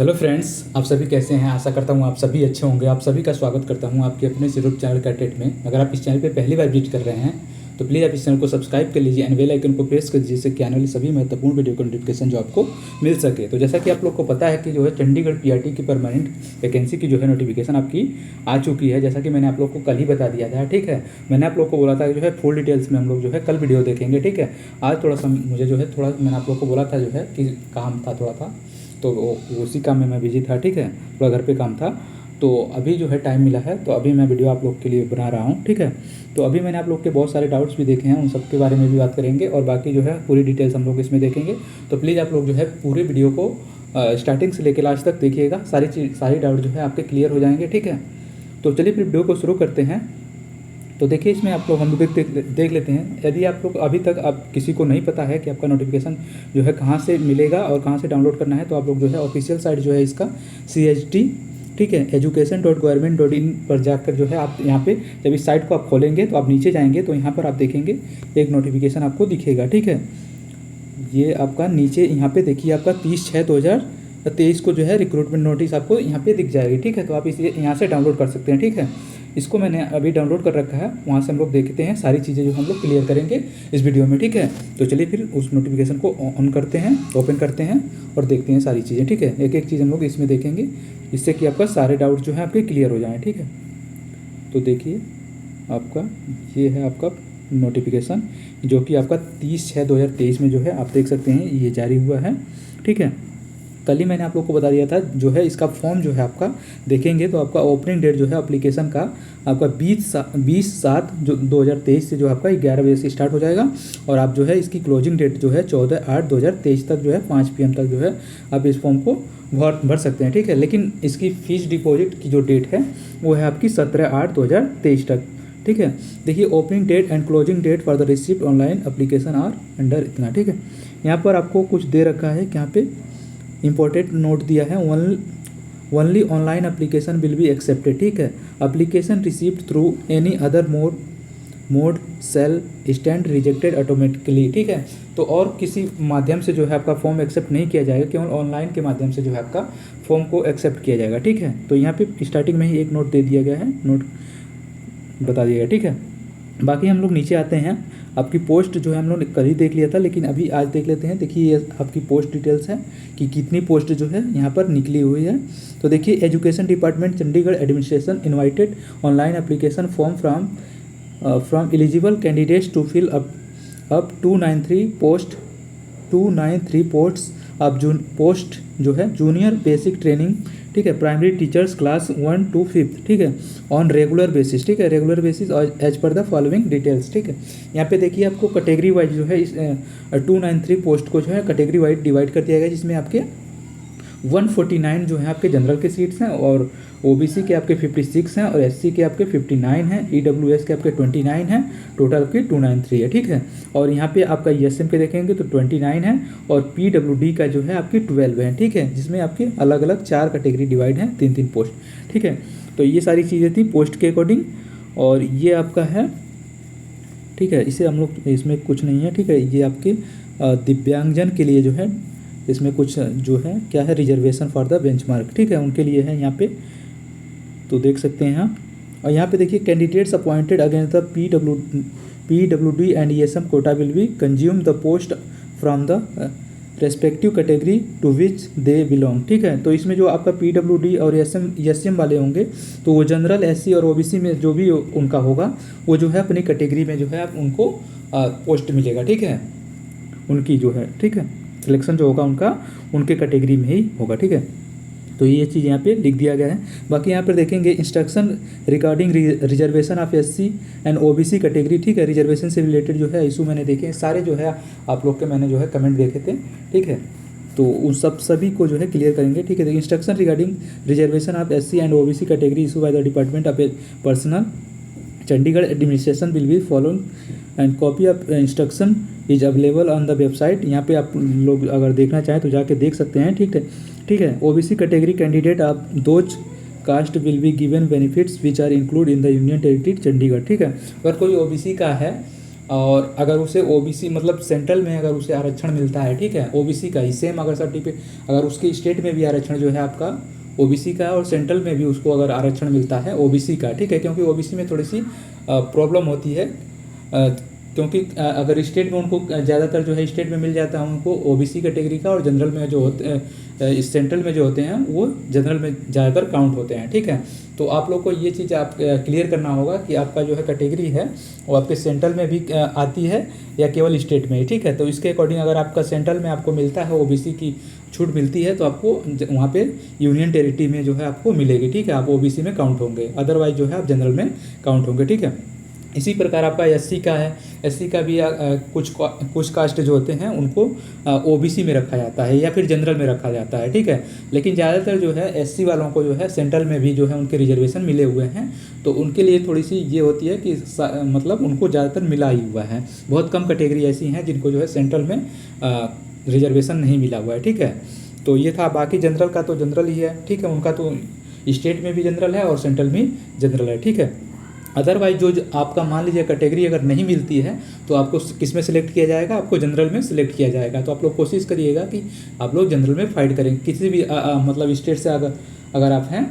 Hello friends, आप सभी कैसे हैं। आशा करता हूँ आप सभी अच्छे होंगे। आप सभी का स्वागत करता हूँ आपके अपने यूट्यूब चैनल कैटेट में। अगर आप इस चैनल पे पहली बार विजिट कर रहे हैं तो प्लीज़ आप इस चैनल को सब्सक्राइब कर लीजिए एंड बेल आइकन को प्रेस कर दीजिए, जिससे कि आने वाली सभी महत्वपूर्ण वीडियो का नोटिफिकेशन जो आपको मिल सके। तो जैसा कि आप लोग को पता है कि जो है चंडीगढ़ पीआरटी की परमानेंट वैकेंसी की जो है नोटिफिकेशन आपकी आ चुकी है, जैसा कि मैंने आप लोग को कल ही बता दिया था। ठीक है, मैंने आप लोग को बोला था कि जो है फुल डिटेल्स में हम लोग जो है कल वीडियो देखेंगे। ठीक है, आज थोड़ा सा मुझे जो है थोड़ा मैंने आप लोग को बोला था जो है कि काम था थोड़ा था, तो उसी काम में मैं बिजी था। ठीक है, थोड़ा घर पे काम था, तो अभी जो है टाइम मिला है तो अभी मैं वीडियो आप लोग के लिए बना रहा हूँ। ठीक है, तो अभी मैंने आप लोग के बहुत सारे डाउट्स भी देखे हैं, उन सब के बारे में भी बात करेंगे और बाकी जो है पूरी डिटेल्स हम लोग इसमें देखेंगे। तो प्लीज़ आप लोग जो है पूरे वीडियो को स्टार्टिंग से लेकर लास्ट तक देखिएगा, सारी डाउट जो है आपके क्लियर हो जाएंगे। ठीक है, तो चलिए फिर वीडियो को शुरू करते हैं। तो देखिए, इसमें आप लोग हम लोग देख लेते हैं। यदि आप लोग अभी तक आप किसी को नहीं पता है कि आपका नोटिफिकेशन जो है कहाँ से मिलेगा और कहाँ से डाउनलोड करना है, तो आप लोग जो है ऑफिशियल साइट जो है इसका CHT, ठीक है, education.government.in पर जाकर जो है आप यहाँ पे जब इस साइट को आप खोलेंगे तो आप नीचे जाएंगे तो यहाँ पर आप देखेंगे एक नोटिफिकेशन आपको दिखेगा। ठीक है, ये आपका नीचे यहाँ पे देखिए आपका 30/6/2023 को जो है रिक्रूटमेंट नोटिस आपको यहाँ पे दिख जाएगी। ठीक है, तो आप इसे यहाँ से डाउनलोड कर सकते हैं। ठीक है, इसको मैंने अभी डाउनलोड कर रखा है, वहाँ से हम लोग देखते हैं सारी चीज़ें जो हम लोग क्लियर करेंगे इस वीडियो में। ठीक है, तो चलिए फिर उस नोटिफिकेशन को ऑन करते हैं, ओपन करते हैं और देखते हैं सारी चीज़ें। ठीक है, एक एक चीज़ हम लोग इसमें देखेंगे, इससे कि आपका सारे डाउट जो है आपके क्लियर हो जाएँ। ठीक है, तो देखिए आपका ये है आपका नोटिफिकेशन जो कि आपका 30/6/2023 में जो है आप देख सकते हैं ये जारी हुआ है। ठीक है, कल ही मैंने आप लोग को बता दिया था जो है इसका फॉर्म जो है आपका देखेंगे तो आपका ओपनिंग डेट जो है एप्लीकेशन का आपका 20/7/2023 से जो आपका 11 बजे से स्टार्ट हो जाएगा और आप जो है इसकी क्लोजिंग डेट जो है 14/8/2023 तक जो है 5 PM तक जो है आप इस फॉर्म को भर सकते हैं। ठीक है, लेकिन इसकी फीस डिपॉजिट की जो डेट है वो है आपकी 17/8/2023 तक। ठीक है, देखिए opening date and closing date for the receipt online application are under इतना। ठीक है, यहाँ पर आपको कुछ दे रखा है, यहाँ पे इंपॉर्टेंट नोट दिया है, only online application will be accepted. ठीक है, application received through any other mode shall stand rejected automatically. ठीक है, तो और किसी माध्यम से जो है आपका फॉर्म एक्सेप्ट नहीं किया जाएगा, केवल ऑनलाइन के माध्यम से जो है आपका फॉर्म को एक्सेप्ट किया जाएगा। ठीक है, तो यहाँ पे स्टार्टिंग में ही एक नोट दे दिया गया है, नोट बता दिएगा। ठीक है, बाकी हम लोग नीचे आते हैं। आपकी पोस्ट जो है हम लोग ने कल ही देख लिया था, लेकिन अभी आज देख लेते हैं। देखिए ये आपकी पोस्ट डिटेल्स है कि कितनी पोस्ट जो है यहाँ पर निकली हुई है। तो देखिए education department Chandigarh administration invited online application form from eligible candidates to fill up 293 post अब पोस्ट जो है जूनियर बेसिक ट्रेनिंग। ठीक है, primary teachers class 1 to 5th। ठीक है, ऑन रेगुलर बेसिस। ठीक है, regular basis as per the following details. ठीक है, यहाँ पे देखिए आपको कैटेगरी वाइज जो है इस 293 पोस्ट को जो है कैटेगरी वाइज डिवाइड कर दिया गया, जिसमें आपके 149 जो है आपके जनरल के सीट्स हैं और OBC के आपके 56 हैं और SC के आपके 59 हैं, EWS के आपके 29 हैं, टोटल आपकी 293 है। ठीक है, और यहाँ पे आपका ESM के देखेंगे तो 29 है और PWD का जो है आपकी 12 है। ठीक है, जिसमें आपके अलग अलग 4 कैटेगरी डिवाइड हैं, 3-3 पोस्ट। ठीक है, तो ये सारी चीज़ें थी पोस्ट के अकॉर्डिंग और ये आपका है। ठीक है, इसे हम लोग इसमें कुछ नहीं है। ठीक है, ये आपके दिव्यांगजन के लिए जो है इसमें कुछ जो है क्या है, रिजर्वेशन फॉर द बेंचमार्क। ठीक है, उनके लिए है यहाँ पे, तो देख सकते हैं आप। और यहाँ पे देखिए candidates appointed against the PWD and ESM quota will be consume the post from the respective category to which they belong. ठीक है, तो इसमें जो आपका PWD और ESM वाले होंगे तो वो जनरल SC और OBC में जो भी उनका होगा वो जो है अपनी कैटेगरी में जो है आप उनको पोस्ट मिलेगा। ठीक है, उनकी जो है, ठीक है, सिलेक्शन जो होगा उनका उनके कैटेगरी में ही होगा। ठीक है, तो ये चीज़ यहाँ पे लिख दिया गया है। बाकी यहाँ पर देखेंगे instruction regarding reservation of SC and OBC category. ठीक है, रिजर्वेशन से रिलेटेड जो है इशू मैंने देखे सारे जो है आप लोग के मैंने जो है कमेंट देखे थे। ठीक है, तो उन सभी को जो है क्लियर करेंगे। ठीक है, तो instruction regarding reservation of SC and OBC category issue by the department of personal Chandigarh administration will be following and copy of instruction is available on the website. यहाँ पे आप लोग अगर देखना चाहें तो जाके देख सकते हैं। ठीक है, ठीक है, OBC category candidate of those caste will be given benefits which are include in the union territory Chandigarh. ठीक है, अगर कोई OBC का है और अगर उसे ओबीसी मतलब सेंट्रल में अगर उसे आरक्षण मिलता है, ठीक है, ओबीसी का ही सेम अगर सर्टिफिकेट अगर उसके स्टेट में भी आरक्षण जो है आपका ओबीसी का है और सेंट्रल में भी उसको अगर आरक्षण मिलता है ओबीसी का, ठीक है, क्योंकि ओबीसी में थोड़ी सी प्रॉब्लम होती है, क्योंकि अगर स्टेट में उनको ज़्यादातर जो है स्टेट में मिल जाता है उनको ओबीसी कैटेगरी का, और जनरल में जो होते सेंट्रल में जो होते हैं वो जनरल में ज़्यादातर काउंट होते हैं, ठीक है। तो आप लोग को ये चीज़ आप क्लियर करना होगा कि आपका जो है कैटेगरी है वो आपके सेंट्रल में भी आती है या केवल स्टेट में ही, ठीक है। तो इसके अकॉर्डिंग अगर आपका सेंट्रल में आपको मिलता है ओबीसी की छूट मिलती है तो आपको वहाँ पे यूनियन टेरिटरी में जो है आपको मिलेगी, ठीक है, आप ओबीसी में काउंट होंगे, अदरवाइज जो है आप जनरल में काउंट होंगे, ठीक है। इसी प्रकार आपका एससी का है, एससी का भी कुछ कास्ट जो होते हैं उनको ओबीसी में रखा जाता है या फिर जनरल में रखा जाता है, ठीक है। लेकिन ज़्यादातर जो है एससी वालों को जो है सेंट्रल में भी जो है उनके रिजर्वेशन मिले हुए हैं, तो उनके लिए थोड़ी सी ये होती है कि मतलब उनको ज़्यादातर मिला ही हुआ है। बहुत कम कैटेगरी ऐसी हैं जिनको जो है सेंट्रल में रिजर्वेशन नहीं मिला हुआ है, ठीक है। तो ये था, बाकी जनरल का तो जनरल ही है, ठीक है, उनका तो स्टेट में भी जनरल है और सेंट्रल में जनरल है, ठीक है। अदरवाइज जो आपका मान लीजिए कैटेगरी अगर नहीं मिलती है तो आपको किस में सिलेक्ट किया जाएगा, आपको जनरल में सिलेक्ट किया जाएगा। तो आप लोग कोशिश करिएगा कि आप लोग जनरल में फाइट करें, किसी भी मतलब स्टेट से अगर आप हैं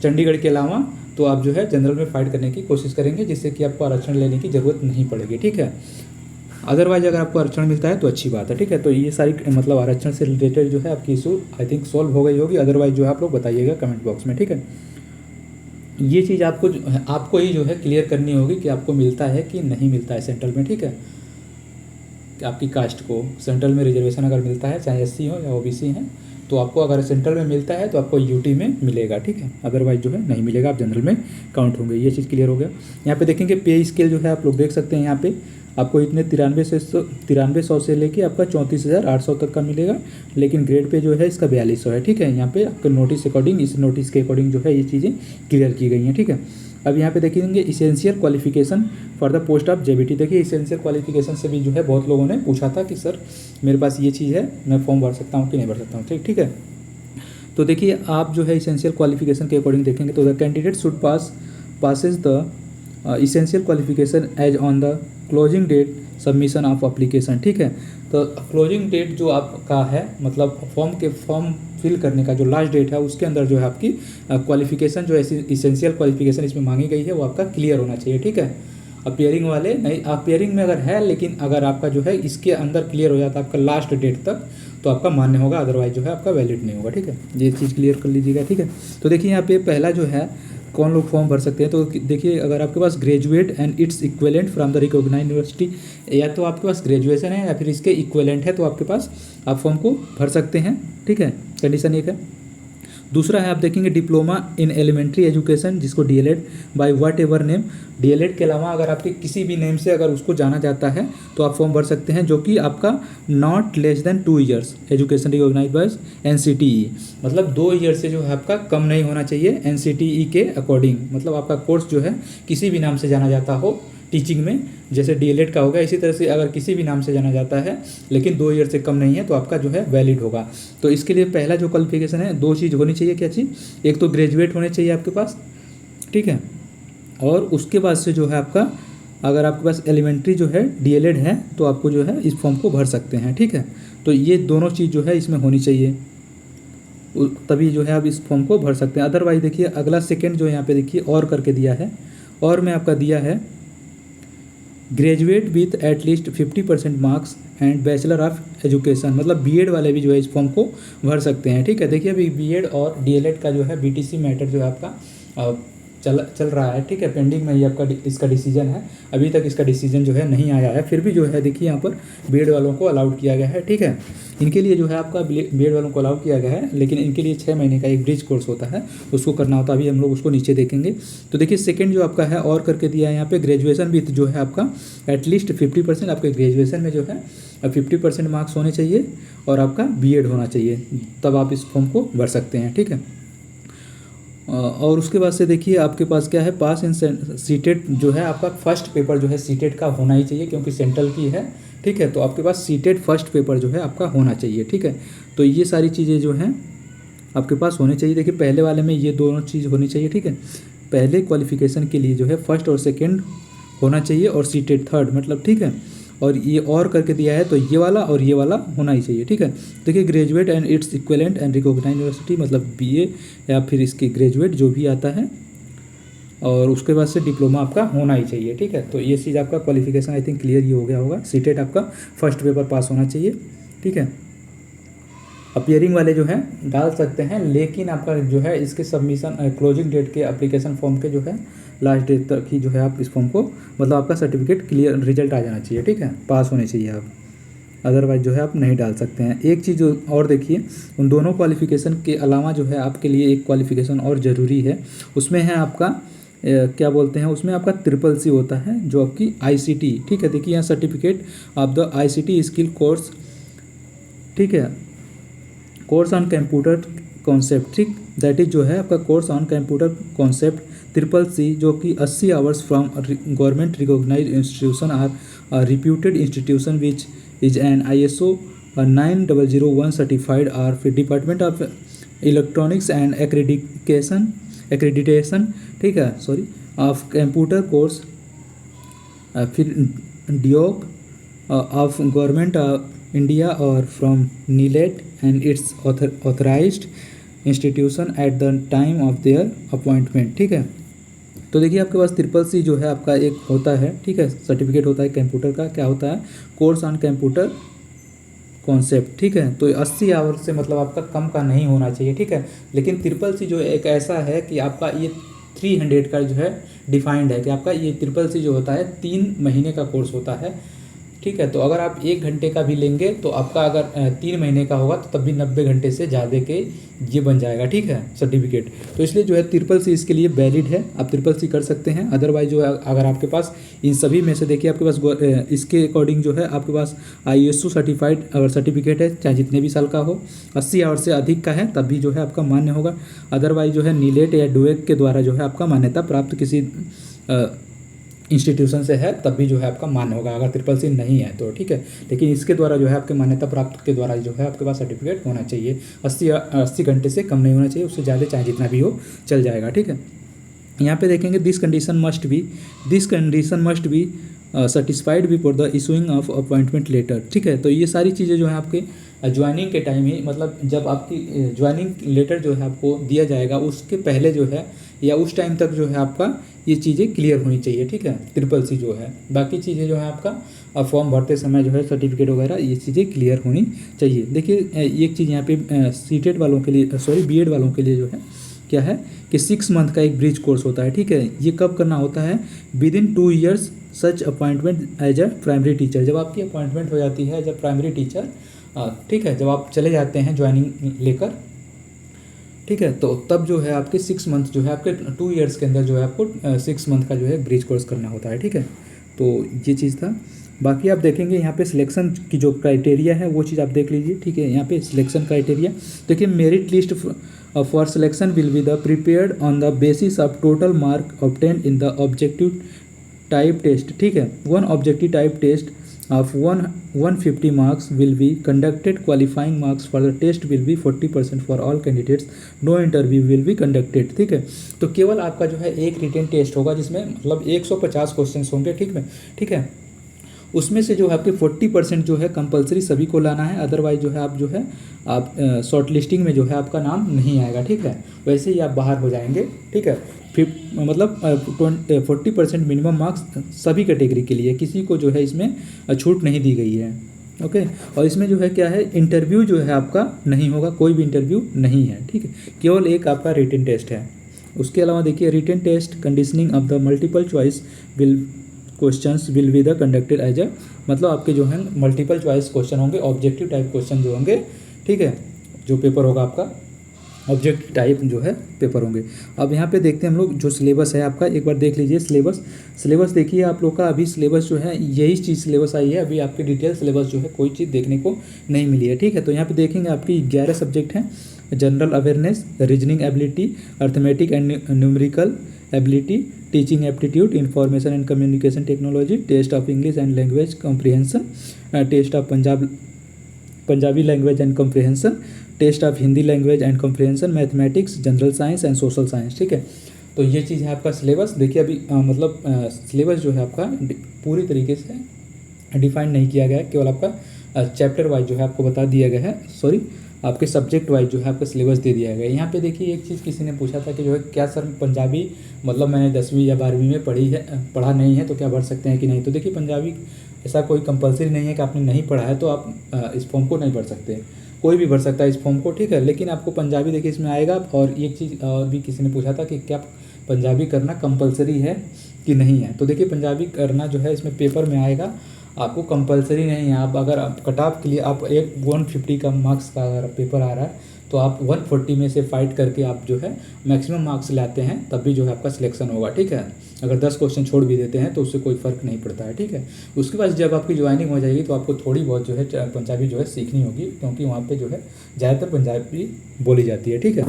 चंडीगढ़ के अलावा, तो आप जो है जनरल में फाइट करने की कोशिश करेंगे, जिससे कि आपको आरक्षण लेने की ज़रूरत नहीं पड़ेगी, ठीक है। अदरवाइज अगर आपको आरक्षण मिलता है तो अच्छी बात है, ठीक है। तो ये सारी मतलब आरक्षण से रिलेटेड जो है आपकी इशू आई थिंक सॉल्व हो गई होगी, अदरवाइज जो है आप लोग बताइएगा कमेंट बॉक्स में, ठीक है। ये चीज़ आपको ही जो है क्लियर करनी होगी कि आपको मिलता है कि नहीं मिलता है सेंट्रल में, ठीक है। कि आपकी कास्ट को सेंट्रल में रिजर्वेशन अगर मिलता है, चाहे एससी हो या ओबीसी हैं, तो आपको अगर सेंट्रल में मिलता है तो आपको यूटी में मिलेगा, ठीक है, अदरवाइज जो है नहीं मिलेगा, आप जनरल में काउंट होंगे। ये चीज़ क्लियर हो गया। यहाँ पे देखेंगे पे स्केल जो है आप लोग देख सकते हैं, यहाँ पे आपको इतने 9300 से लेके आपका 34,800 तक का मिलेगा, लेकिन ग्रेड पे जो है इसका 4200 है, ठीक है। यहाँ पे आपके नोटिस अकॉर्डिंग, इस नोटिस के अकॉर्डिंग जो है ये चीज़ें क्लियर की गई हैं, ठीक है। अब यहाँ पे देखेंगे essential qualification for the post of JBT. देखिए इसेंशियल क्वालिफिकेशन से भी जो है बहुत लोगों ने पूछा था कि सर मेरे पास ये चीज़ है, मैं फॉर्म भर सकता हूँ कि नहीं भर सकता हूँ, ठीक है। तो देखिए आप जो है इसेंशियल क्वालिफिकेशन के अकॉर्डिंग देखेंगे तो the candidate should possess the essential qualification as on the closing date submission of application, ठीक है। तो क्लोजिंग डेट जो आपका है मतलब फॉर्म फिल करने का जो लास्ट डेट है उसके अंदर जो है आपकी क्वालिफिकेशन जो इसेंशियल क्वालिफिकेशन इसमें मांगी गई है वो आपका क्लियर होना चाहिए, ठीक है। अपियरिंग वाले नहीं, अपियरिंग में अगर है, लेकिन अगर आपका जो है इसके अंदर क्लियर हो जाता है आपका लास्ट डेट तक तो आपका मान्य होगा, अदरवाइज जो है आपका वैलिड नहीं होगा, ठीक है। ये चीज़ क्लियर कर लीजिएगा, ठीक है। तो देखिए यहाँ पे पहला जो है कौन लोग फॉर्म भर सकते हैं, तो देखिए अगर आपके पास graduate and it's equivalent from the recognised university, या तो आपके पास ग्रेजुएशन है या फिर इसके इक्विवेलेंट है तो आपके पास आप फॉर्म को भर सकते हैं, ठीक है। कंडीशन एक है। दूसरा है आप देखेंगे डिप्लोमा इन एलिमेंट्री एजुकेशन, जिसको DElEd by whatever name, DElEd के अलावा अगर आपके किसी भी नेम से अगर उसको जाना जाता है तो आप फॉर्म भर सकते हैं, जो कि आपका not less than 2 years education recognised by NCTE, मतलब 2 ईयर से जो है आपका कम नहीं होना चाहिए एनसीटीई के अकॉर्डिंग। मतलब आपका कोर्स जो है किसी भी नाम से जाना जाता हो टीचिंग में, जैसे डीएलएड का होगा, इसी तरह से अगर किसी भी नाम से जाना जाता है लेकिन 2 ईयर से कम नहीं है तो आपका जो है वैलिड होगा। तो इसके लिए पहला जो क्वालिफिकेशन है 2 चीज़ होनी चाहिए। क्या चीज़? एक तो ग्रेजुएट होने चाहिए आपके पास, ठीक है, और उसके बाद से जो है आपका अगर आपके पास एलिमेंट्री जो है डीएलएड है तो आपको जो है इस फॉर्म को भर सकते हैं, ठीक है। तो ये दोनों चीज़ जो है इसमें होनी चाहिए, तभी जो है आप इस फॉर्म को भर सकते हैं। अदरवाइज देखिए अगला सेकेंड जो यहाँ पे देखिए और करके दिया है, और में आपका दिया है graduate with at least 50% marks and bachelor of education, मतलब बीएड वाले भी जो है इस फॉर्म को भर सकते हैं, ठीक है। देखिए अभी बीएड और डीएलएड का जो है बीटीसी मैटर जो है आपका चल रहा है, ठीक है, पेंडिंग में ही आपका इसका डिसीजन है, अभी तक इसका डिसीजन जो है नहीं आया है। फिर भी जो है देखिए यहाँ पर बीएड वालों को अलाउड किया गया है, ठीक है। इनके लिए जो है आपका बीएड वालों को अलाउ किया गया है, लेकिन इनके लिए 6 महीने का एक ब्रिज कोर्स होता है, उसको करना होता है। अभी हम लोग उसको नीचे देखेंगे। तो देखिए सेकेंड जो आपका है और करके दिया है यहाँ पे ग्रेजुएशन विथ जो है आपका एटलीस्ट 50%, आपके ग्रेजुएशन में जो है 50% मार्क्स होने चाहिए और आपका बीएड होना चाहिए, तब आप इस फॉर्म को भर सकते हैं, ठीक है। और उसके बाद से देखिए आपके पास क्या है, पास इन सीटेट जो है आपका फर्स्ट पेपर जो है सीटेट का होना ही चाहिए, क्योंकि सेंट्रल की है, ठीक है। तो आपके पास सीटेट फर्स्ट पेपर जो है आपका होना चाहिए, ठीक है। तो ये सारी चीज़ें जो हैं आपके पास होनी चाहिए। देखिए पहले वाले में ये दोनों चीज़ होनी चाहिए, ठीक है। पहले क्वालिफिकेशन के लिए जो है फर्स्ट और सेकेंड होना चाहिए और सीटेड थर्ड, मतलब ठीक है। और ये और करके दिया है तो ये वाला और ये वाला होना ही चाहिए, ठीक है। देखिए graduate and it's equivalent and recognised university, मतलब बीए या फिर इसकी ग्रेजुएट जो भी आता है, और उसके बाद से डिप्लोमा आपका होना ही चाहिए, ठीक है। तो ये चीज़ आपका क्वालिफिकेशन आई थिंक क्लियर ही हो गया होगा। सीटेट आपका फर्स्ट पेपर पास होना चाहिए, ठीक है। अपीयरिंग वाले जो है डाल सकते हैं, लेकिन आपका जो है इसके सबमिशन क्लोजिंग डेट के एप्लीकेशन फॉर्म के जो है लास्ट डेट तक ही जो है आप इस फॉर्म को, मतलब आपका सर्टिफिकेट क्लियर रिजल्ट आ जाना चाहिए, ठीक है, पास होने चाहिए आप, अदरवाइज जो है आप नहीं डाल सकते हैं। एक चीज़ और देखिए, उन दोनों क्वालिफिकेशन के अलावा जो है आपके लिए एक क्वालिफिकेशन और ज़रूरी है, उसमें है आपका क्या बोलते हैं, उसमें आपका ट्रिपल सी होता है जो आपकी आईसीटी, ठीक है। देखिए यहाँ certificate of the ICT skill course, ठीक है, कोर्स ऑन कंप्यूटर कॉन्सेप्ट, ठीक, दैट इज जो है आपका course on computer concept triple C, जो कि 80 hours from government recognised institution or reputed institution which is an ISO 9001 certified, or फिर department of electronics and accreditation, ठीक है, sorry, of computer course, फिर DOEACC of government of India और from NIELIT and it's authorised institution at the time of their appointment, ठीक है। तो देखिए आपके पास ट्रिपल सी जो है आपका एक होता है, ठीक है, सर्टिफिकेट होता है कंप्यूटर का, क्या होता है, कोर्स ऑन कंप्यूटर कॉन्सेप्ट, ठीक है। तो 80 आवर से मतलब आपका कम का नहीं होना चाहिए, ठीक है। लेकिन ट्रिपल सी जो एक ऐसा है कि आपका ये 300 का जो है डिफाइंड है कि आपका ये ट्रिपल सी जो होता है 3 महीने का कोर्स होता है, ठीक है। तो अगर आप 1 घंटे का भी लेंगे तो आपका अगर 3 महीने का होगा तो तब भी 90 घंटे से ज़्यादा के ये बन जाएगा, ठीक है, सर्टिफिकेट। तो इसलिए जो है ट्रिपल सी इसके लिए वैलिड है, आप ट्रिपल सी कर सकते हैं। अदरवाइज जो है अगर आपके पास इन सभी में से देखिए आपके पास इसके अकॉर्डिंग जो है आपके पास ISO सर्टिफाइड अगर सर्टिफिकेट है, चाहे जितने भी साल का हो, 80 आवर से अधिक का है तब भी जो है आपका मान्य होगा। अदरवाइज जो है नीलेट या डुएक के द्वारा जो है आपका मान्यता प्राप्त किसी इंस्टीट्यूशन से है तब भी जो है आपका मान्य होगा, अगर ट्रिपल सी नहीं है तो, ठीक है। लेकिन इसके द्वारा जो है आपके मान्यता प्राप्त के द्वारा जो है आपके पास सर्टिफिकेट होना चाहिए, 80 घंटे से कम नहीं होना चाहिए, उससे ज़्यादा चाहे जितना भी हो चल जाएगा, ठीक है। यहाँ पे देखेंगे this condition must be satisfied before the issuing of appointment letter, ठीक है। तो ये सारी चीज़ें जो है आपके ज्वाइनिंग के टाइम ही, मतलब जब आपकी ज्वाइनिंग लेटर जो है आपको दिया जाएगा उसके पहले जो है या उस टाइम तक जो है आपका ये चीज़ें क्लियर होनी चाहिए, ठीक है, ट्रिपल सी जो है। बाकी चीज़ें जो है आपका फॉर्म भरते समय जो है सर्टिफिकेट वगैरह ये चीज़ें क्लियर होनी चाहिए। देखिए एक चीज़ यहाँ पे सीटेट वालों के लिए, सॉरी बीएड वालों के लिए जो है क्या है कि 6 मंथ का एक ब्रिज कोर्स होता है, ठीक है। ये कब करना होता है, within 2 years such appointment as a primary teacher, जब आपकी अपॉइंटमेंट हो जाती है एज अ प्राइमरी टीचर, ठीक है, जब आप चले जाते हैं ज्वाइनिंग लेकर, ठीक है, तो तब जो है आपके 6 मंथ जो है आपके 2 ईयर्स के अंदर जो है आपको 6 मंथ का जो है ब्रिज कोर्स करना होता है, ठीक है। तो ये चीज़ था। बाकी आप देखेंगे यहाँ पे सिलेक्शन की जो क्राइटेरिया है वो चीज़ आप देख लीजिए, ठीक है। यहाँ पे सिलेक्शन क्राइटेरिया देखिए, merit list for selection will be the prepared on the basis of total mark obtained in the objective type test, ठीक है। 1 objective type test of 150 marks will be conducted. Qualifying marks for the test will be 40% for all candidates. No interview will be conducted, ठीक है। तो केवल आपका जो है एक रिटन टेस्ट होगा जिसमें मतलब 150 क्वेश्चंस होंगे, ठीक है। उसमें से जो है आपके 40% जो है कंपलसरी सभी को लाना है, अदरवाइज जो है आप शॉर्ट लिस्टिंग में जो है आपका नाम नहीं आएगा, ठीक है। वैसे ही आप बाहर हो जाएंगे, ठीक है। मतलब 40% मिनिमम मार्क्स सभी कैटेगरी के लिए, किसी को जो है इसमें छूट नहीं दी गई है, ओके। और इसमें जो है क्या है, इंटरव्यू जो है आपका नहीं होगा, कोई भी इंटरव्यू नहीं है, ठीक है। केवल एक आपका रिटन टेस्ट है। उसके अलावा देखिए written test conditioning of the multiple choice questions will be the conducted as a, मतलब आपके जो है मल्टीपल चॉइस क्वेश्चन होंगे, ऑब्जेक्टिव टाइप क्वेश्चन जो होंगे, ठीक है, जो पेपर होगा आपका ऑब्जेक्ट टाइप जो है पेपर होंगे। अब यहाँ पे देखते हैं हम लोग जो सिलेबस है आपका, एक बार देख लीजिए सिलेबस देखिए आप लोग का। अभी सिलेबस जो है यही चीज़ सिलेबस आई है, अभी आपकी डिटेल सिलेबस जो है कोई चीज़ देखने को नहीं मिली है, ठीक है। तो यहाँ पे देखेंगे आपकी 11 सब्जेक्ट हैं, general awareness, reasoning ability, arithmetic and numerical ability, teaching aptitude, information and communication technology, test of English and language comprehension, test of Punjabi language and comprehension, test of Hindi language and comprehension, mathematics, general science and social science, ठीक है। तो ये चीज़ है आपका syllabus. देखिए अभी मतलब syllabus जो है आपका पूरी तरीके से डिफाइन नहीं किया गया है, केवल आपका चैप्टर वाइज जो है आपको बता दिया गया है, सॉरी आपके सब्जेक्ट वाइज जो है आपका सिलेबस दे दिया गया है। यहाँ पे देखिए एक चीज़ किसी ने पूछा था कि जो है क्या सर पंजाबी मतलब मैंने 10वीं या 12वीं में पढ़ा नहीं है तो क्या भर सकते हैं कि नहीं। तो देखिए पंजाबी ऐसा कोई कंपलसरी नहीं है कि आपने नहीं पढ़ा है तो आप इस फॉर्म को नहीं भर सकते, कोई भी भर सकता है इस फॉर्म को, ठीक है। लेकिन आपको पंजाबी देखिए इसमें आएगा। और एक चीज़ और भी किसी ने पूछा था कि क्या पंजाबी करना कंपलसरी है कि नहीं है। तो देखिए पंजाबी करना जो है इसमें पेपर में आएगा, आपको कंपलसरी नहीं है। आप अगर आप कट ऑफ के लिए आप एक 150 का मार्क्स का अगर पेपर आ रहा है तो आप 140 में से फाइट करके आप जो है मैक्सिमम मार्क्स लाते हैं, तब भी जो है आपका सिलेक्शन होगा, ठीक है। अगर 10 क्वेश्चन छोड़ भी देते हैं तो उससे कोई फ़र्क नहीं पड़ता है, ठीक है। उसके बाद जब आपकी ज्वाइनिंग हो जाएगी तो आपको थोड़ी बहुत जो है पंजाबी जो है सीखनी होगी, क्योंकि वहाँ पे जो है ज़्यादातर पंजाबी बोली जाती है, ठीक है।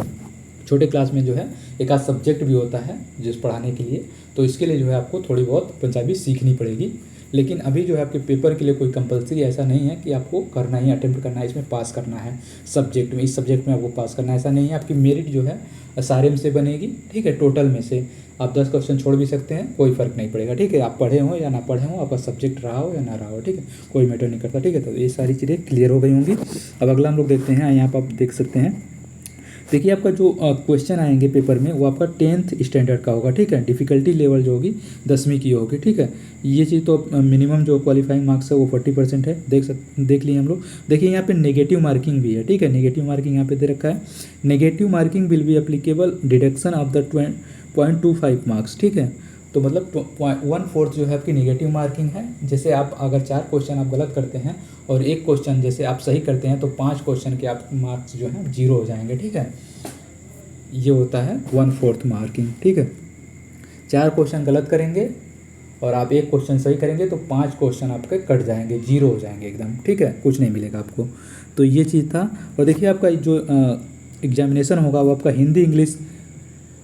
छोटे क्लास में जो है एक आध सब्जेक्ट भी होता है जिस पढ़ाने के लिए, तो इसके लिए जो है आपको थोड़ी बहुत पंजाबी सीखनी पड़ेगी। लेकिन अभी जो है आपके पेपर के लिए कोई कंपलसरी ऐसा नहीं है कि आपको करना ही अटेम्प्ट करना है, इसमें पास करना है सब्जेक्ट में, इस सब्जेक्ट में आपको पास करना है, ऐसा नहीं है। आपकी मेरिट जो है सारे से बनेगी, ठीक है। टोटल में से आप 10 क्वेश्चन छोड़ भी सकते हैं, कोई फ़र्क नहीं पड़ेगा, ठीक है। आप पढ़े हो या ना पढ़े हो, आपका सब्जेक्ट रहा हो या ना रहा हो, ठीक है, कोई मैटर नहीं करता, ठीक है। तो ये सारी चीज़ें क्लियर हो गई होंगी। अब अगला हम लोग देखते हैं, यहाँ पर आप देख सकते हैं। देखिए आपका जो क्वेश्चन आएंगे पेपर में वो आपका 10th स्टैंडर्ड का होगा, ठीक है। डिफ़िकल्टी लेवल जो होगी 10वीं की होगी, ठीक है। ये चीज़ तो मिनिमम जो क्वालिफाइंग मार्क्स है वो 40% है, देख लिए हम लोग। देखिए यहाँ पे नेगेटिव मार्किंग भी है, ठीक है। नेगेटिव मार्किंग यहाँ पे दे रखा है। Negative marking will be applicable deduction of the 0.25 marks, ठीक है। तो मतलब 1/4 जो है आपकी नेगेटिव मार्किंग है। जैसे आप अगर 4 क्वेश्चन आप गलत करते हैं और एक क्वेश्चन जैसे आप सही करते हैं तो 5 क्वेश्चन के आप मार्क्स जो हैं 0 हो जाएंगे, ठीक है। ये होता है 1/4 मार्किंग, ठीक है। 4 क्वेश्चन गलत करेंगे और आप एक क्वेश्चन सही करेंगे तो 5 क्वेश्चन आपके कट जाएंगे, 0 हो जाएंगे एकदम, ठीक है, कुछ नहीं मिलेगा आपको। तो ये चीज़ था। और देखिए आपका जो एग्जामिनेशन होगा वो आपका हिंदी इंग्लिश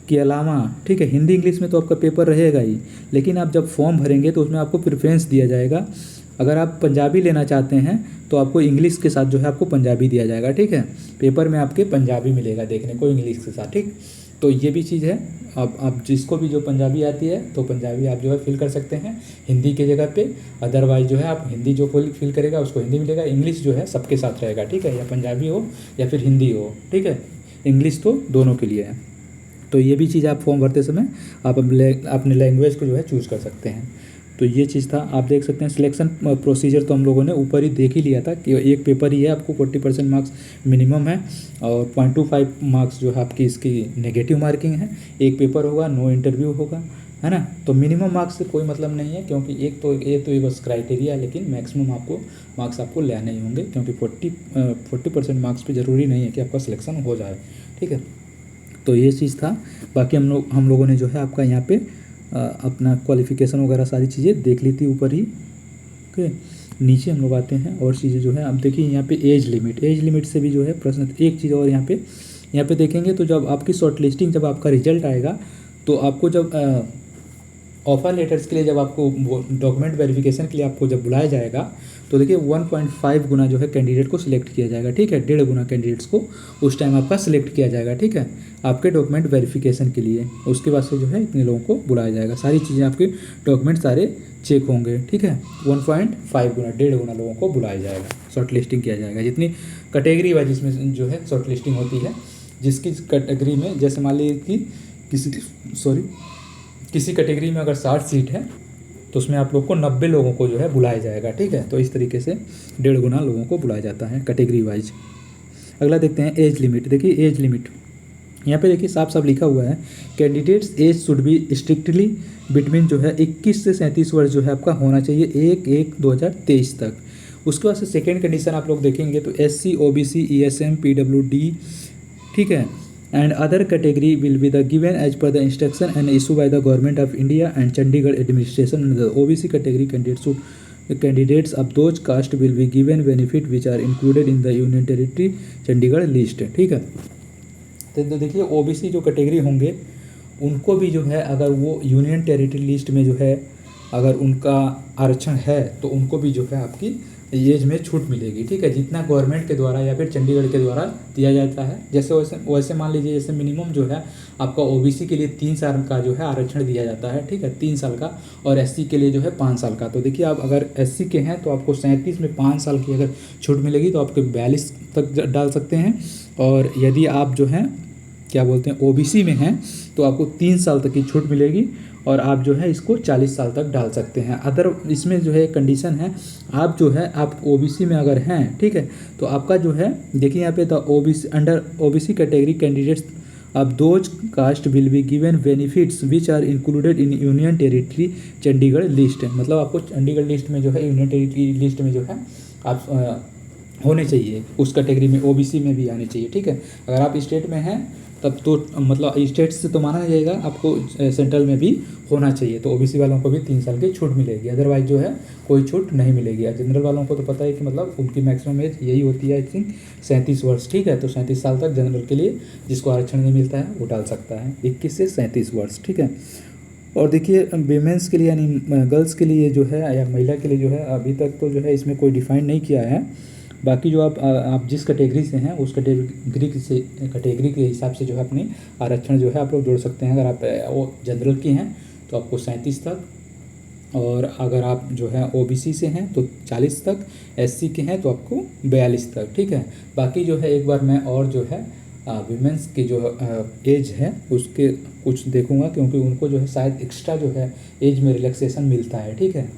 के अलावा, ठीक है, हिंदी इंग्लिश में तो आपका पेपर रहेगा ही, लेकिन आप जब फॉर्म भरेंगे तो उसमें आपको प्रेफरेंस दिया जाएगा। अगर आप पंजाबी लेना चाहते हैं तो आपको इंग्लिश के साथ जो है आपको पंजाबी दिया जाएगा, ठीक है। पेपर में आपके पंजाबी मिलेगा देखने को इंग्लिश के साथ, ठीक। तो ये भी चीज़ है। अब आप जिसको भी जो पंजाबी आती है तो पंजाबी आप जो है फिल कर सकते हैं हिंदी के जगह पे। अदरवाइज जो है आप हिंदी जो फिल करेगा उसको हिंदी मिलेगा, इंग्लिश जो है सबके साथ रहेगा, ठीक है। या पंजाबी हो या फिर हिंदी हो, ठीक है। इंग्लिश तो दोनों के लिए है। तो ये भी चीज़ आप फॉर्म भरते समय आप अपने लैंग्वेज को जो है चूज़ कर सकते हैं। तो ये चीज़ था। आप देख सकते हैं सिलेक्शन प्रोसीजर तो हम लोगों ने ऊपर ही देख ही लिया था कि एक पेपर ही है, आपको 40% मार्क्स मिनिमम है और 0.25 मार्क्स जो है आपकी इसकी नेगेटिव मार्किंग है। एक पेपर होगा, नो इंटरव्यू होगा, है ना। तो मिनिमम मार्क्स से कोई मतलब नहीं है, क्योंकि ये बस क्राइटेरिया है, लेकिन मैक्सिमम आपको मार्क्स आपको लेने ही होंगे, क्योंकि 40% मार्क्स पे ज़रूरी नहीं है कि आपका सिलेक्शन हो जाए, ठीक है। तो ये चीज़ था। बाकी हम लोगों ने जो है आपका यहाँ पे अपना क्वालिफ़िकेशन वगैरह सारी चीज़ें देख ली थी ऊपर ही, ओके। नीचे हम लोग आते हैं और चीज़ें जो है, अब देखिए यहाँ पे एज लिमिट से भी जो है प्रश्न। एक चीज़ और यहाँ पे देखेंगे तो जब आपकी शॉर्ट लिस्टिंग, जब आपका रिजल्ट आएगा तो आपको जब ऑफर लेटर्स के लिए जब आपको डॉक्यूमेंट वेरिफिकेशन के लिए आपको जब बुलाया जाएगा तो देखिए 1.5 गुना जो है कैंडिडेट को सिलेक्ट किया जाएगा, ठीक है। 1.5 गुना कैंडिडेट्स को उस टाइम आपका सिलेक्ट किया जाएगा, ठीक है, आपके डॉक्यूमेंट वेरिफिकेशन के लिए। उसके बाद से जो है इतने लोगों को बुलाया जाएगा, सारी चीज़ें आपके डॉक्यूमेंट सारे चेक होंगे, ठीक है। 1.5 गुना 1.5 गुना लोगों को बुलाया जाएगा, शॉर्ट लिस्टिंग किया जाएगा। जितनी कैटेगरी वाइज इसमें जो है शॉर्ट लिस्टिंग होती है, जिसकी कैटेगरी में जैसे मान लीजिए कि किसी कैटेगरी में अगर 60 सीट है तो उसमें आप लोग को 90 लोगों को जो है बुलाया जाएगा, ठीक है। तो इस तरीके से 1.5 गुना लोगों को बुलाया जाता है कैटेगरी वाइज। अगला देखते हैं एज लिमिट। देखिए एज लिमिट यहाँ पे देखिए साफ साफ लिखा हुआ है, candidates age should be strictly between जो है 21 से 37 वर्ष जो है आपका होना चाहिए 1/1/2023 तक। उसके बाद से सेकेंड कंडीशन आप लोग देखेंगे तो SC OBC ESM PWD, ठीक है, and other category will be the given as per the instruction and issued by the government of India and Chandigarh administration. And the OBC category candidates of those caste will be given benefit which are included in the Union Territory Chandigarh list, ठीक है। तो देखिए OBC जो category होंगे उनको भी जो है अगर वो यूनियन टेरिटरी लिस्ट में जो है अगर उनका आरक्षण है तो उनको भी जो है आपकी एज में छूट मिलेगी, ठीक है, जितना गवर्नमेंट के द्वारा या फिर चंडीगढ़ के द्वारा दिया जाता है। जैसे वैसे वैसे मान लीजिए जैसे मिनिमम जो है आपका ओबीसी के लिए 3 साल का जो है आरक्षण दिया जाता है, ठीक है, 3 साल का, और एससी के लिए जो है 5 साल का। तो देखिए आप अगर एससी के हैं तो आपको 37 में 5 साल की अगर छूट मिलेगी तो आपके 42 तक डाल सकते हैं, और यदि आप जो हैं क्या बोलते हैं ओबीसी में हैं तो आपको 3 साल तक की छूट मिलेगी, और आप जो है इसको 40 साल तक डाल सकते हैं। अदर इसमें जो है कंडीशन है, आप जो है आप ओबीसी में अगर हैं, ठीक है, तो आपका जो है देखिए यहाँ पे the OBC under OBC category candidates अब those caste will be given benefits which are included in union territory Chandigarh list. मतलब आपको चंडीगढ़ लिस्ट में जो है यूनियन टेरिटरी लिस्ट में जो है आप होने चाहिए, उस कैटेगरी में ओबीसी में भी आने चाहिए, ठीक है। अगर आप स्टेट में हैं तब तो मतलब स्टेट से तो माना नहीं जाएगा, आपको सेंट्रल में भी होना चाहिए, तो ओबीसी वालों को भी 3 साल की छूट मिलेगी, अदरवाइज जो है कोई छूट नहीं मिलेगी। और जनरल वालों को तो पता है कि मतलब उनकी मैक्सिमम एज यही होती है, आई थिंक 37 वर्ष, ठीक है। तो 37 साल तक जनरल के लिए जिसको आरक्षण नहीं मिलता है वो डाल सकता है, 21 से 37 वर्ष, ठीक है। और देखिए वीमेंस के लिए यानी गर्ल्स के लिए जो है या महिला के लिए जो है अभी तक तो जो है इसमें कोई डिफाइन नहीं किया है। बाकी जो आप जिस कैटेगरी से हैं उस कैटेगरी के हिसाब से जो है अपनी आरक्षण जो है आप लोग जोड़ सकते हैं। अगर आप वो जनरल की हैं तो आपको 37 तक, और अगर आप जो है ओबीसी से हैं तो 40 तक, एससी के हैं तो आपको 42 तक, ठीक है। बाकी जो है एक बार मैं और जो है वीमेंस की जो एज है उसके कुछ देखूंगा, क्योंकि उनको जो है शायद एक्स्ट्रा जो है एज में रिलैक्सेशन मिलता है, ठीक है।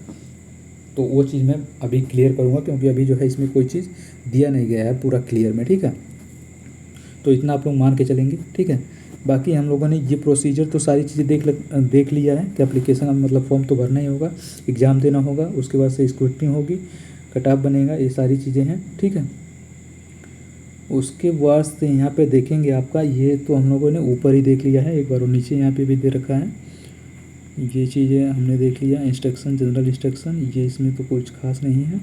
तो वो चीज़ मैं अभी क्लियर करूँगा, क्योंकि अभी जो है इसमें कोई चीज़ दिया नहीं गया है पूरा क्लियर में, ठीक है। तो इतना आप लोग मान के चलेंगे, ठीक है। बाकी हम लोगों ने ये प्रोसीजर तो सारी चीज़ें देख लिया है कि एप्लीकेशन मतलब फॉर्म तो भरना ही होगा, एग्ज़ाम देना होगा, उसके बाद से स्क्रूटनी होगी, कट ऑफ बनेगा, ये सारी चीज़ें हैं, ठीक है। उसके बाद से यहाँ पे देखेंगे आपका ये तो हम लोगों ने ऊपर ही देख लिया है एक बार, और नीचे यहाँ पे भी दे रखा है, ये चीज़ें हमने देख लिया। इंस्ट्रक्शन, जनरल इंस्ट्रक्शन, ये इसमें तो कुछ खास नहीं है,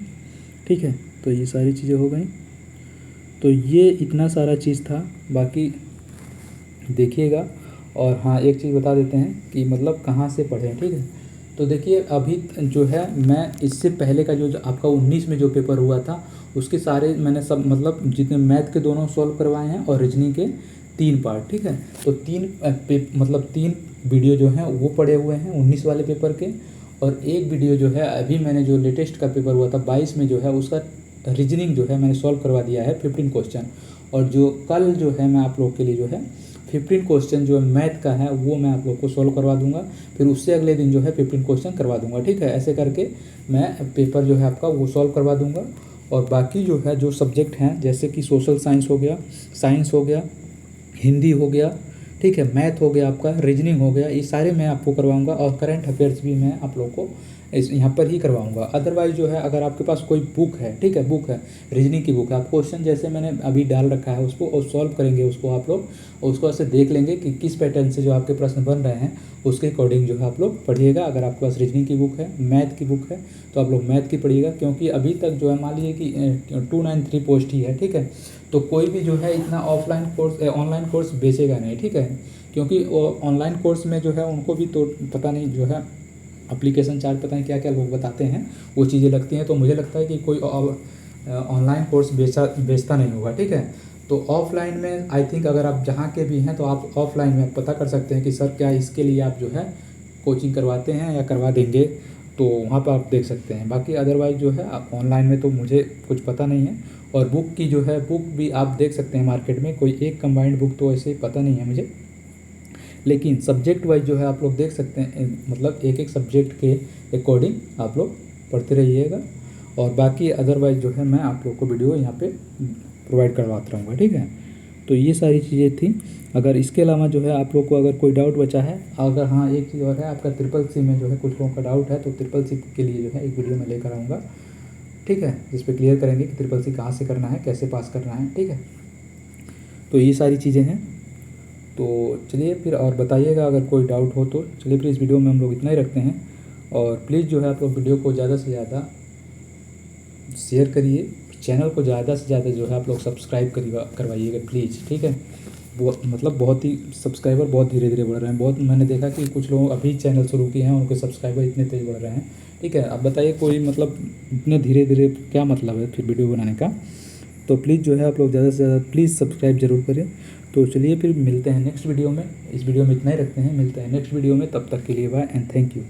ठीक है। तो ये सारी चीज़ें हो गई, तो ये इतना सारा चीज़ था, बाकी देखिएगा। और हाँ एक चीज़ बता देते हैं कि मतलब कहाँ से पढ़ें, ठीक है। तो देखिए अभी जो है मैं इससे पहले का जो आपका 19 में जो पेपर हुआ था उसके सारे मैंने सब मतलब जितने मैथ के दोनों सॉल्व करवाए हैं और रीजनिंग के 3 पार्ट, ठीक है। तो 3 वीडियो जो हैं वो पड़े हुए हैं 19 वाले पेपर के, और एक वीडियो जो है अभी मैंने जो लेटेस्ट का पेपर हुआ था 22 में जो है उसका रीजनिंग जो है मैंने सॉल्व करवा दिया है 15 क्वेश्चन, और जो कल जो है मैं आप लोग के लिए जो है 15 क्वेश्चन जो मैथ का है वो मैं आप लोग को सॉल्व करवा दूंगा, फिर उससे अगले दिन जो है 15 क्वेश्चन करवा दूंगा, ठीक है। ऐसे करके मैं पेपर जो है आपका वो सॉल्व करवा दूंगा। और बाकी जो है जो सब्जेक्ट हैं जैसे कि सोशल साइंस हो गया, साइंस हो गया, हिंदी हो गया, ठीक है, मैथ हो गया, आपका रीजनिंग हो गया, ये सारे मैं आपको करवाऊंगा, और करंट अफेयर्स भी मैं आप लोग को इस यहाँ पर ही करवाऊंगा। अदरवाइज जो है अगर आपके पास कोई बुक है, ठीक है, बुक है रीजनिंग की बुक है, आप क्वेश्चन जैसे मैंने अभी डाल रखा है उसको और सॉल्व करेंगे उसको आप लोग, और उसको ऐसे देख लेंगे कि किस पैटर्न से जो आपके प्रश्न बन रहे हैं उसके अकॉर्डिंग जो है आप लोग पढ़िएगा। अगर आपके पास रीजनिंग की बुक है, मैथ की बुक है तो आप लोग मैथ की पढ़िएगा, क्योंकि अभी तक जो है मान लीजिए कि 293 पोस्ट ही है, ठीक है। तो कोई भी जो है इतना ऑनलाइन कोर्स बेचेगा नहीं, ठीक है, क्योंकि ऑनलाइन कोर्स में जो है उनको भी तो पता नहीं जो है एप्लीकेशन चार्ज पता नहीं क्या क्या लोग बताते हैं वो चीज़ें लगती हैं, तो मुझे लगता है कि कोई ऑनलाइन कोर्स बेचता नहीं होगा, ठीक है। तो ऑफलाइन में आई थिंक अगर आप जहाँ के भी हैं तो आप ऑफलाइन में पता कर सकते हैं कि सर क्या इसके लिए आप जो है कोचिंग करवाते हैं या करवा देंगे, तो वहाँ पर आप देख सकते हैं। बाकी अदरवाइज़ जो है आप ऑनलाइन में तो मुझे कुछ पता नहीं है। और बुक की जो है बुक भी आप देख सकते हैं मार्केट में, कोई एक कंबाइंड बुक तो ऐसे पता नहीं है मुझे, लेकिन सब्जेक्ट वाइज जो है आप लोग देख सकते हैं, मतलब एक एक सब्जेक्ट के अकॉर्डिंग आप लोग पढ़ते रहिएगा। और बाकी अदरवाइज जो है मैं आप लोग को वीडियो यहाँ पे प्रोवाइड करवाता रहूँगा, ठीक है। तो ये सारी चीज़ें थी। अगर इसके अलावा जो है आप लोग को अगर कोई डाउट बचा है, अगर हाँ एक चीज़ और है, आपका CCC में जो है कुछ लोगों का डाउट है तो CCC के लिए जो है एक वीडियो मैं लेकर आऊँगा, ठीक है, जिस पे क्लियर करेंगे कि CCC कहाँ से करना है, कैसे पास करना है, ठीक है। तो ये सारी चीज़ें हैं। तो चलिए फिर और बताइएगा अगर कोई डाउट हो तो। चलिए फिर इस वीडियो में हम लोग इतना ही रखते हैं, और प्लीज़ जो है आप लोग वीडियो को ज़्यादा से ज़्यादा शेयर करिए, चैनल को ज़्यादा से ज़्यादा जो है आप लोग सब्सक्राइब करवाइएगा प्लीज़, ठीक है। वो मतलब बहुत ही सब्सक्राइबर बहुत धीरे धीरे बढ़ रहे हैं, बहुत मैंने देखा कि कुछ लोग अभी चैनल शुरू किए हैं उनके सब्सक्राइबर इतने तेज़ बढ़ रहे हैं, ठीक है। अब बताइए कोई मतलब इतने धीरे धीरे क्या मतलब है फिर वीडियो बनाने का। तो प्लीज़ जो है आप लोग ज़्यादा से ज़्यादा प्लीज़ सब्सक्राइब जरूर करें। तो चलिए फिर मिलते हैं नेक्स्ट वीडियो में। इस वीडियो में इतना ही रखते हैं, मिलते हैं नेक्स्ट वीडियो में, तब तक के लिए बाय एंड थैंक यू।